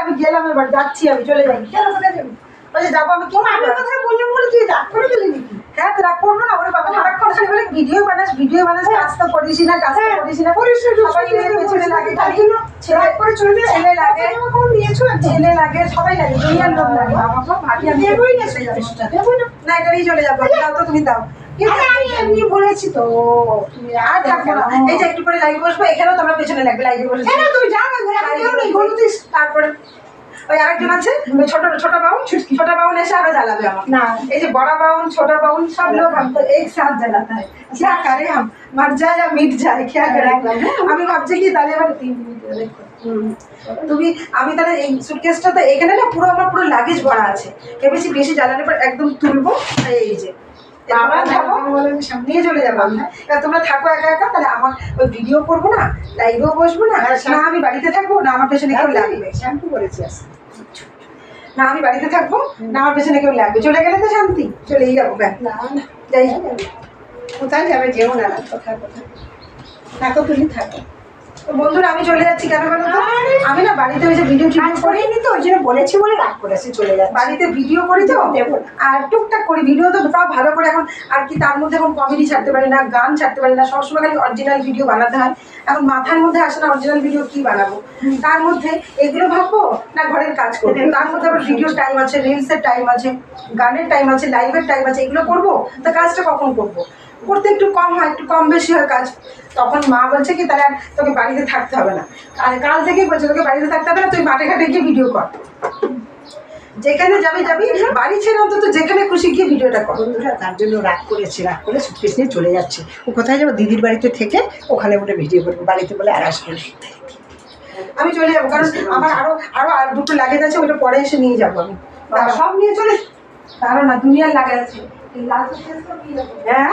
আমি গেলাম, এবার যাচ্ছি, আমি চলে যাই। কেন কোথায় যাবি? বলছে যাবো। আমি কেন আমি কথা বললাম বলে তুই রাগ করে দিলি নাকি? হ্যাঁ তো রাগ করবো না, ওরে বাবা রাগ করছে বলে ভিডিও বানাস কাজ তো করিস না, কাজ তো করিস না, সবাই পেছনে লাগে, তাই জন্য ছেলে করে চলবে, ছেলে লাগে, ছেলে লাগে, সবাই লাগে, দুনিয়ার লোক লাগে। বাবা ভাবি আমি দেবই না, দেবই না, এটা নিয়ে চলে যাবো। দাও তো, তুমি দাও। আমি এমনি বলেছি তো, তুমি আর থাকবো না। এই যে একটু পরে লাইভে বসবো, এখানেও তোমরা পেছনে লাগবে, লাইভে বসে তুমি যাও না, তারপরে ওই আরেকজন আছে, ওই ছোট বাউন এসে আরো জ্বালাবে আমার। না এই যে বড় বাউন, ছোট বাউন সব লোক हमको एक साथ जलाता है, क्या करें हम, मर जाए या मिट जाए, क्या करें। আমি ভাবছি কি তাহলে এবার 3 মিনিট দেখো তুমি, আমি তাহলে এই সুটকেসটা তো এখানে না পুরো আমার পুরো লাগেজ ভরা আছে, ভেবেছি বেশি জ্বালানোর পর একদম তুলবো। এই যে নিয়ে চলে যাবো। তোমরা থাকো একা একা, তাহলে আমার ওই ভিডিও করবো না, লাইভেও বসবো না, না আমি বাড়িতে থাকবো, না আমার পেছনে কেউ লাগবে। শ্যাম্পু করেছি, না আমি বাড়িতে থাকবো, না আমার পেছনে কেউ লাগবে। চলে গেলে তো শান্তি, চলেই যাবো। না যাই, কোথায় যাবে, যেও না, কোথায় থাকো, তুমি থাকো। তো বন্ধুরা আমি চলে যাচ্ছি, কেন বলো তো, আমি না বাড়িতে ওই যে ভিডিও করিনি তো, ওই জন্য বলেছি বলে রাগ করেছি, চলে যাচ্ছি। বাড়িতে ভিডিও করি তো, দেবো না, আর টুকটাক করি ভিডিও, তো তাও ভালো করে এখন আর কি, তার মধ্যে এখন কমেডি ছাড়তে পারি না, গান ছাড়তে পারি না, সবসময় খালি অরিজিনাল ভিডিও বানাতে হয়। এখন মাথার মধ্যে আসে না অরিজিনাল ভিডিও কি বানাবো, তার মধ্যে এগুলো ভাববো না ঘরের কাজ করবো, তার মধ্যে আবার ভিডিওর টাইম আছে, রিলসের টাইম আছে, গানের টাইম আছে, লাইভের টাইম আছে, এগুলো করবো, তা কাজটা কখন করবো, করতে একটু কম হয়, একটু কম বেশি হয় কাজ। তখন মা বলছে কি তাহলে তোকে বাড়িতে থাকতে হবে না, আর কাল থেকেই বলছে তোকে বাড়িতে থাকতে হবে না, তুই মাঠে ঘাটে গিয়ে ভিডিও কর, যেখানে যাবি বাড়ি ছেড়ে অন্তত যেখানে খুশি গিয়ে ভিডিওটা কর। বন্ধুরা তার জন্য রাগ করে সুটকেস নিয়ে চলে যাচ্ছে। ও কোথায় যাবো, দিদির বাড়িতে থেকে ওখানে উঠে ভিডিও করবো, বাড়িতে বলে আর আসবে না। আমি চলে যাবো, কারণ আমার আরো দুটো লাগেজ আছে, ওটা পরে এসে নিয়ে যাবো আমি। সব নিয়ে চলে, তারও না দুনিয়ার লাগেজ আছে। হ্যাঁ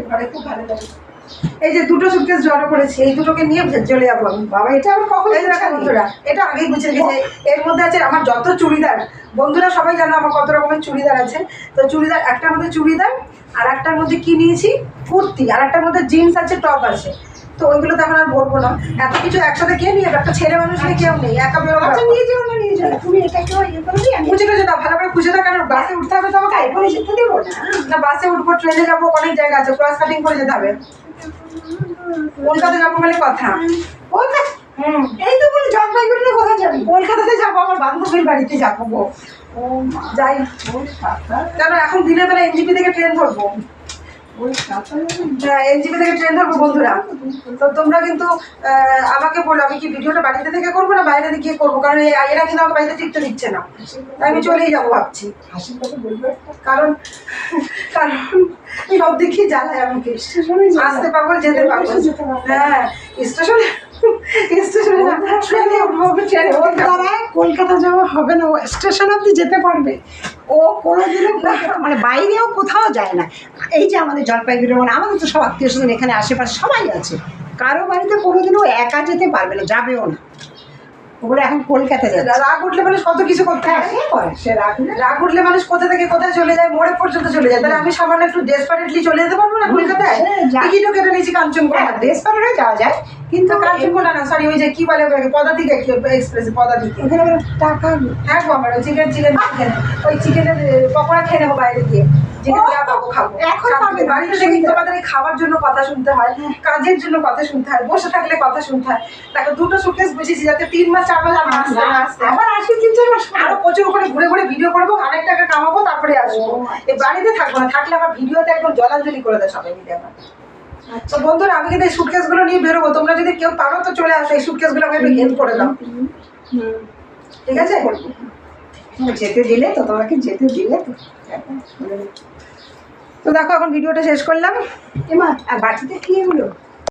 ঘরে খুব ভালো লাগে। এই যে দুটো সুটকেস জড়ো করেছি, এই দুটোকে নিয়ে চলে যাবো আমি। বাবা এটা আমার কখন, বন্ধুরা এটা আগেই বুঝে গেছে। এর মধ্যে আছে আমার যত চুড়িদার, বন্ধুরা সবাই জানো আমার কত রকমের চুড়িদার আছে। তো চুড়িদার, একটার মধ্যে চুড়িদার, আর একটার মধ্যে কি নিয়েছি কুর্তি, আর একটার মধ্যে জিন্স আছে, টপ আছে। তো ওইগুলো তো এখন আর বলবো না, এত কিছু একসাথে কে নিয়ে, একটা ছেলে মানুষ নিয়ে কেউ নেই, একা বেরোবো। নিয়ে যাও না, নিয়ে যাও, তুমি এটা কেউ ইয়ে করবি, খুঁজে খুঁজে দাও, ভালো করে খুঁজে দাও, কারণ বাসে উঠতে হবে তো আমাকে, এখনই যেতে দেবো না, বাসে উঠবো, ট্রেনে যাবো, অনেক জায়গা আছে, ক্রস কাটিং করে যেতে হবে। কলকাতা যাবো বলে কথা, এই তো বলে জলপাইগুড়িতে কোথায় যাবি? কলকাতাতে যাবো, আমার বান্ধবীর বাড়িতে যাবো গো। যাই, কারণ এখন দিনের বেলা এনজিপি থেকে ট্রেন ধরবো, এনজিপি থেকে ট্রেন ধরবো বন্ধুরা। তো তোমরা কিন্তু আমাকে বলো, আমি কি ভিডিওটা বাড়িতে থেকে করবো না বাইরে গিয়ে করবো, কারণ এরা কিন্তু আমাকে বাড়িতে টিকতে দিচ্ছে না, তাই আমি চলেই যাবো ভাবছি। হাসির কথা বলবো, কারণ সব দিকই জ্বালায় আমাকে, আসতে পাবো, যেতে পাবো। হ্যাঁ স্টেশনে কলকাতা যাওয়া হবে না, ও স্টেশন অব্দি যেতে পারবে, ও কোনোদিনও মানে বাইরেও কোথাও যায় না। এই যে আমাদের জলপাইগুড়ি, মানে আমাদের তো সব আত্মীয় স্বজন এখানে আশেপাশে সবাই আছে, কারো বাড়িতে কোনোদিনও একা যেতে পারবে না, যাবেও না। ওগুলো এখন কলকাতা যায়, রাগ উঠলে মানুষ কত কিছু করতে হয়, সে রাগ উঠলে মানুষ কোথা থেকে কোথায় চলে যায়, মোড়ে পর্যন্ত চলে যায়। তাহলে আমি সামান্য একটু ডেসপারেটলি চলে যেতে পারবো না কলকাতায়? টিকিটও কেটে নিয়েছি কাঞ্চনকোনা, ডেসপারেট হয়ে যাওয়া যায়, কিন্তু কাঞ্চনকোনা না, সরি ওই যে কি বলে পদাতিক এক্সপ্রেস, পদাতিক টাকা। হ্যাঁ গো, আমার ওই চিকেন ওই চিকেনের পকোড়া খেয়ে নেবো বাইরে গিয়ে, বাড়িতে থেকে তোমাদের খাওয়ার জন্য কথা শুনতে হয়, কাজের জন্য কথা শুনতে হয়, বসে থাকলে কথা শুনতে হয়। দেখো দুটো সুটকেস বুঝেছি, যাতে 3 মাস 4 মাস আসতে আবার আসি, 3-4 মাস আরো প্রচুর করে ঘুরে ভিডিও করবো, অনেক টাকা কামাবো, তারপরে আসবো। এই বাড়িতে থাকবো না, থাকলে আমার ভিডিওতে একদম জলাঞ্জলি করে দেয় সবাই মিলে আমার। তো বন্ধুরা আমি কিন্তু এই সুটকেস গুলো নিয়ে বেরোবো, তোমরা যদি কেউ পারো তো চলে আসো, এই সুটকেস গুলো আমাকে হেল্প করে দাও, ঠিক আছে? যেতে দিলে তো, তোমাকে যেতে দিলে তো। তো দেখো এখন ভিডিওটা শেষ করলাম, এমা আর বাটিতে কি এগুলো